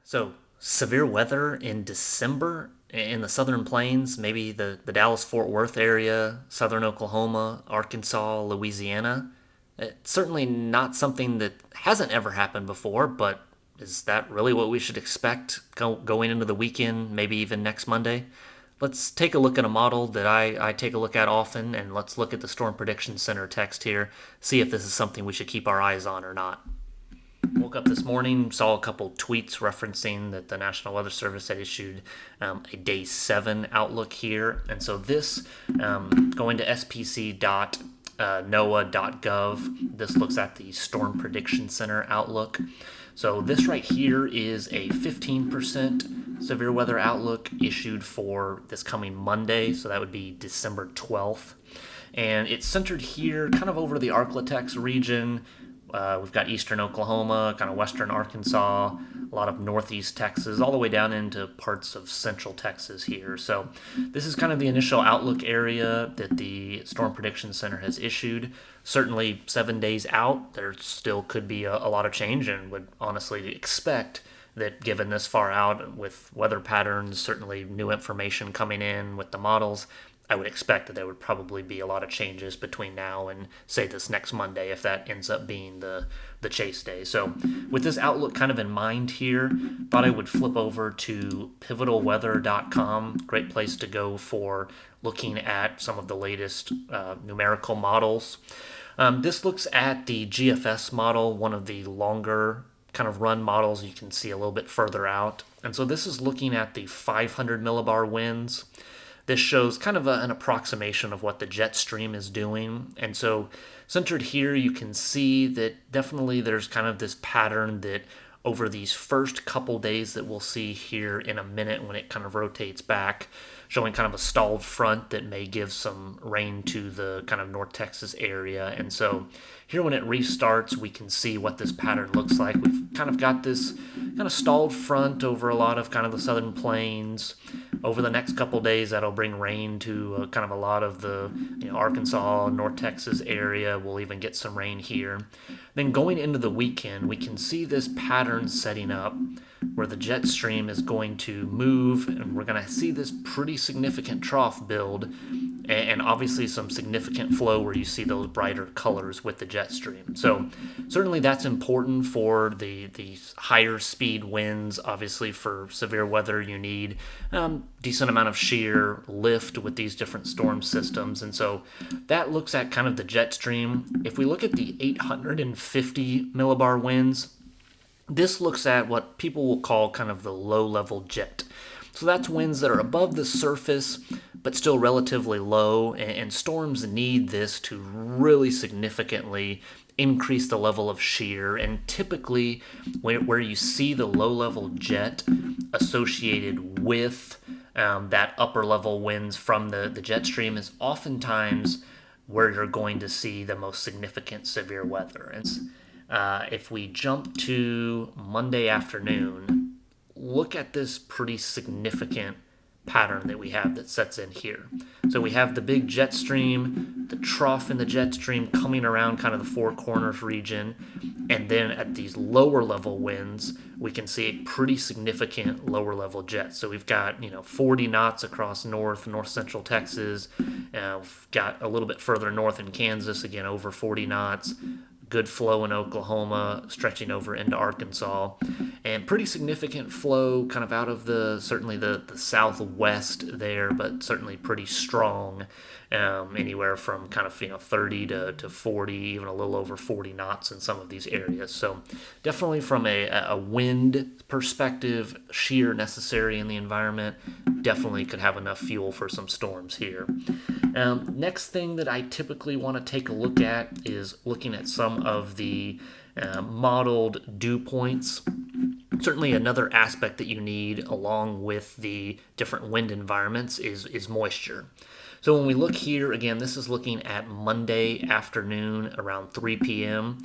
So, severe weather in December in the southern plains, maybe the Dallas Fort Worth area, southern Oklahoma, Arkansas, Louisiana. It's certainly not something that hasn't ever happened before, but is that really what we should expect going into the weekend, maybe even next Monday? Let's take a look at a model that I take a look at often, and let's look at the Storm Prediction Center text here, see if this is something we should keep our eyes on or not. Woke up this morning, saw a couple tweets referencing that the National Weather Service had issued a day 7 outlook here. And so this, going to spc.noaa.gov, this looks at the Storm Prediction Center outlook. So this right here is a 15% severe weather outlook issued for this coming Monday. So that would be December 12th. And it's centered here kind of over the Arklatex region. We've got eastern Oklahoma, kind of western Arkansas, a lot of northeast Texas, all the way down into parts of central Texas here. So this is kind of the initial outlook area that the Storm Prediction Center has issued. Certainly 7 days out, there still could be a lot of change, and would honestly expect that given this far out with weather patterns, certainly new information coming in with the models, I would expect that there would probably be a lot of changes between now and, say, this next Monday, if that ends up being the chase day. So with this outlook kind of in mind here, thought I would flip over to pivotalweather.com. Great place to go for looking at some of the latest numerical models. This looks at the GFS model, one of the longer kind of run models you can see a little bit further out. And so this is looking at the 500 millibar winds. This shows kind of an approximation of what the jet stream is doing. And so centered here, you can see that definitely there's kind of this pattern that over these first couple days that we'll see here in a minute when it kind of rotates back, showing kind of a stalled front that may give some rain to the kind of North Texas area. And so here when it restarts, we can see what this pattern looks like. We've kind of got this kind of stalled front over a lot of kind of the southern plains. Over the next couple days, that'll bring rain to kind of a lot of the Arkansas, North Texas area. We'll even get some rain here. Then going into the weekend, we can see this pattern setting up where the jet stream is going to move, and we're going to see this pretty significant trough build, and obviously some significant flow where you see those brighter colors with the jet stream. So certainly that's important for the higher speed winds. Obviously for severe weather you need decent amount of shear lift with these different storm systems, and so that looks at kind of the jet stream. If we look at the 850 millibar winds, this looks at what people will call kind of the low-level jet. So that's winds that are above the surface, but still relatively low, and storms need this to really significantly increase the level of shear. And typically, where you see the low-level jet associated with that upper-level winds from the jet stream is oftentimes where you're going to see the most significant severe weather. And if we jump to Monday afternoon, look at this pretty significant pattern that we have that sets in here. So we have the big jet stream, the trough in the jet stream coming around kind of the Four Corners region, and then at these lower level winds, we can see a pretty significant lower level jet. So we've got 40 knots across north central Texas. We've got a little bit further north in Kansas, again over 40 knots. Good flow in Oklahoma, stretching over into Arkansas, and pretty significant flow kind of out of certainly the southwest there, but certainly pretty strong, anywhere from kind of 30 to 40, even a little over 40 knots in some of these areas. So definitely from a wind perspective, shear necessary in the environment, definitely could have enough fuel for some storms here. Next thing that I typically want to take a look at is looking at some of the modeled dew points. Certainly another aspect that you need along with the different wind environments is moisture. So when we look here, again, this is looking at Monday afternoon around 3 p.m.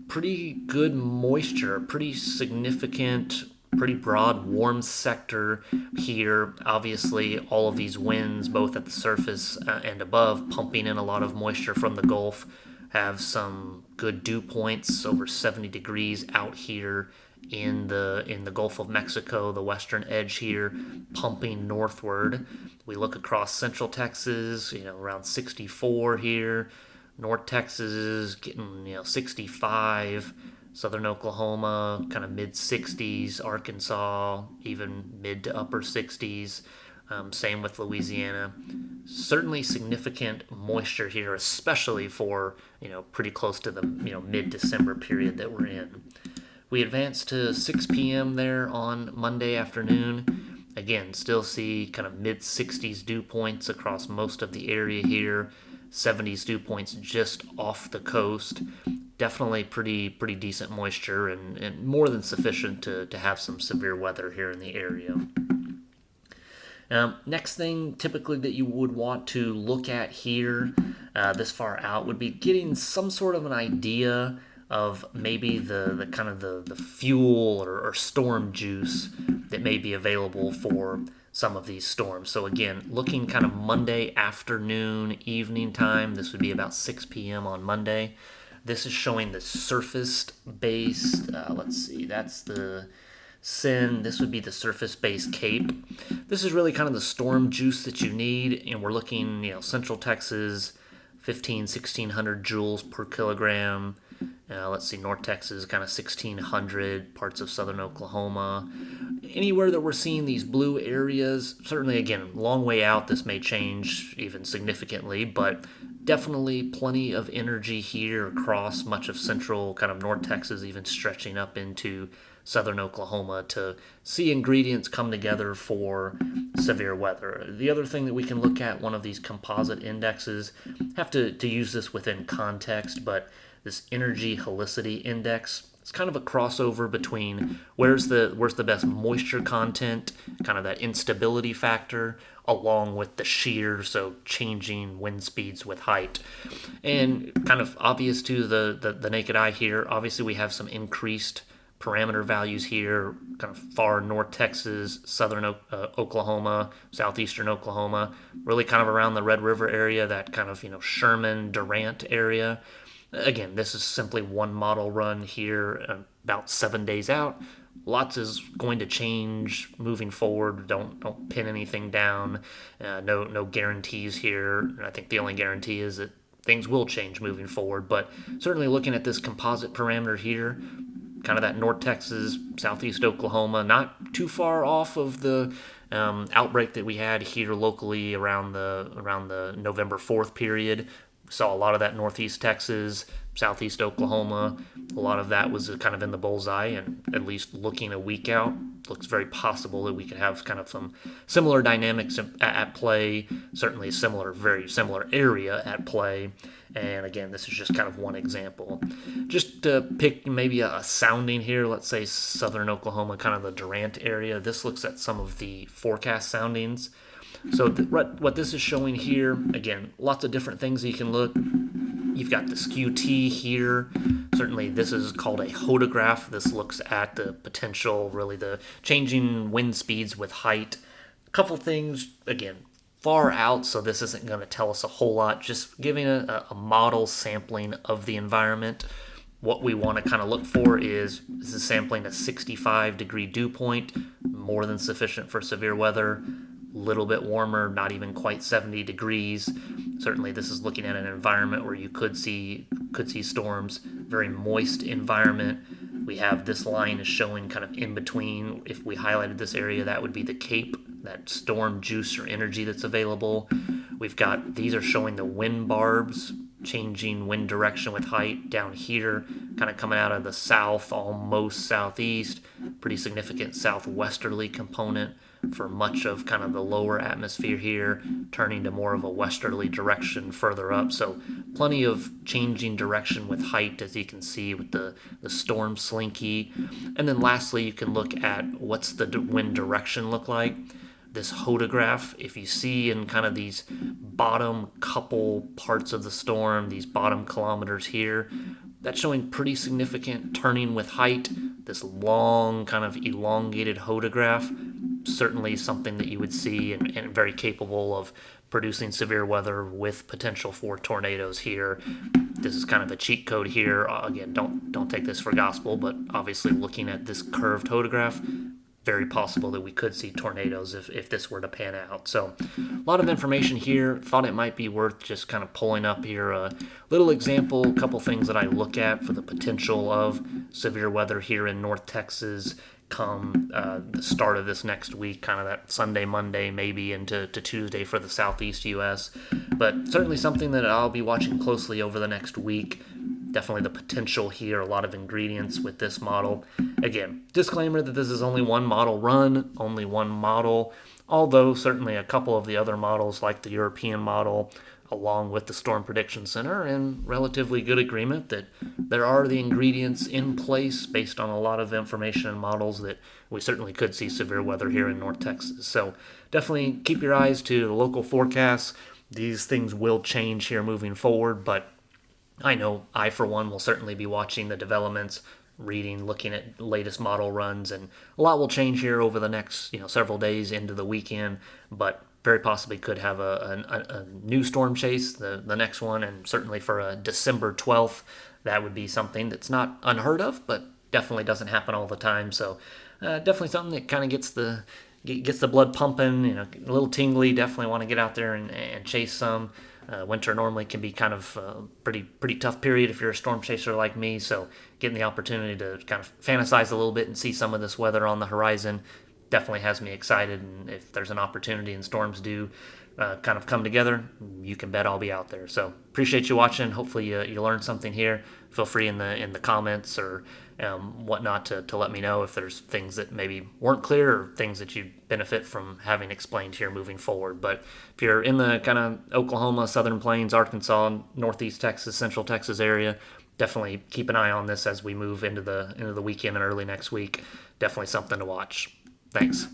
Pretty good moisture, pretty significant, pretty broad warm sector here. Obviously, all of these winds, both at the surface and above, pumping in a lot of moisture from the Gulf, have some good dew points over 70 degrees out here in the Gulf of Mexico, the western edge here, pumping northward. We look across central Texas, around 64 here. North Texas is getting 65. Southern Oklahoma, kind of mid 60s. Arkansas, even mid to upper 60s. Same with Louisiana. Certainly significant moisture here, especially for pretty close to the mid-December period that we're in. We advance to 6 p.m. there on Monday afternoon. Again, still see kind of mid 60s dew points across most of the area here. 70s dew points just off the coast. Definitely pretty decent moisture and more than sufficient to have some severe weather here in the area. Next thing typically that you would want to look at here this far out would be getting some sort of an idea of maybe the kind of the fuel or storm juice that may be available for some of these storms. So again, looking kind of Monday afternoon, evening time, this would be about 6 p.m. on Monday. This is showing the surface-based, let's see, that's the SIN. This would be the surface-based CAPE. This is really kind of the storm juice that you need, and we're looking, Central Texas, 1,600 joules per kilogram. Let's see, North Texas, kind of 1,600, parts of southern Oklahoma. Anywhere that we're seeing these blue areas, certainly, again, long way out, this may change even significantly, but definitely plenty of energy here across much of central, kind of North Texas, even stretching up into southern Oklahoma to see ingredients come together for severe weather. The other thing that we can look at, one of these composite indexes, have to use this within context, but this energy helicity index, it's kind of a crossover between where's the best moisture content, kind of that instability factor, along with the shear, so changing wind speeds with height. And kind of obvious to the naked eye here, obviously we have some increased parameter values here, kind of far north Texas, southern Oklahoma, southeastern Oklahoma, really kind of around the Red River area, that kind of Sherman, Durant area. Again, this is simply one model run here, about 7 days out. Lots is going to change moving forward. Don't pin anything down. No guarantees here. I think the only guarantee is that things will change moving forward. But certainly looking at this composite parameter here, kind of that North Texas, southeast Oklahoma, not too far off of the outbreak that we had here locally around the November 4th period. We saw a lot of that northeast Texas, southeast Oklahoma. A lot of that was kind of in the bullseye, and at least looking a week out, looks very possible that we could have kind of some similar dynamics at play, certainly very similar area at play. And again, this is just kind of one example. Just to pick maybe a sounding here, let's say southern Oklahoma, kind of the Durant area. This looks at some of the forecast soundings. So what this is showing here, again, lots of different things you can look. You've got the skew-T here. Certainly this is called a hodograph. This looks at the potential, really the changing wind speeds with height. A couple things, again, far out, so this isn't going to tell us a whole lot, just giving a model sampling of the environment. What we want to kind of look for is this is sampling a 65-degree dew point, more than sufficient for severe weather. Little bit warmer, not even quite 70 degrees. Certainly this is looking at an environment where you could see storms, very moist environment. We have this line is showing kind of in between. If we highlighted this area, that would be the CAPE, that storm juice or energy that's available. We've got, these are showing the wind barbs, changing wind direction with height down here, kind of coming out of the south, almost southeast, pretty significant southwesterly component for much of kind of the lower atmosphere here, turning to more of a westerly direction further up. So plenty of changing direction with height, as you can see with the storm slinky. And then lastly, you can look at what's the wind direction look like. This hodograph, if you see in kind of these bottom couple parts of the storm, these bottom kilometers here, that's showing pretty significant turning with height. This long kind of elongated hodograph certainly something that you would see and very capable of producing severe weather with potential for tornadoes here. This is kind of a cheat code here. Again, don't take this for gospel, but obviously looking at this curved photograph, very possible that we could see tornadoes if this were to pan out. So a lot of information here. Thought it might be worth just kind of pulling up here a little example, a couple things that I look at for the potential of severe weather here in North Texas come the start of this next week, kind of that Sunday, Monday, maybe into Tuesday for the Southeast U.S. But certainly something that I'll be watching closely over the next week. Definitely the potential here, a lot of ingredients with this model. Again, disclaimer that this is only one model run, only one model, although certainly a couple of the other models like the European model, along with the Storm Prediction Center, are in relatively good agreement that there are the ingredients in place based on a lot of information and models that we certainly could see severe weather here in North Texas. So definitely keep your eyes to the local forecasts. These things will change here moving forward, but I know I, for one, will certainly be watching the developments, reading, looking at latest model runs, and a lot will change here over the next several days into the weekend, but very possibly could have a new storm chase, the next one, and certainly for a December 12th, that would be something that's not unheard of, but definitely doesn't happen all the time. So definitely something that kind of gets the blood pumping, a little tingly. Definitely want to get out there and chase some. Winter normally can be kind of a pretty tough period if you're a storm chaser like me, so getting the opportunity to kind of fantasize a little bit and see some of this weather on the horizon definitely has me excited. And if there's an opportunity and storms do kind of come together, you can bet I'll be out there. So appreciate you watching. Hopefully you learned something here. Feel free in the comments or whatnot to let me know if there's things that maybe weren't clear or things that you benefit from having explained here moving forward. But if you're in the kind of Oklahoma, Southern Plains, Arkansas, Northeast Texas, Central Texas area, definitely keep an eye on this as we move into the weekend and early next week. Definitely something to watch. Thanks.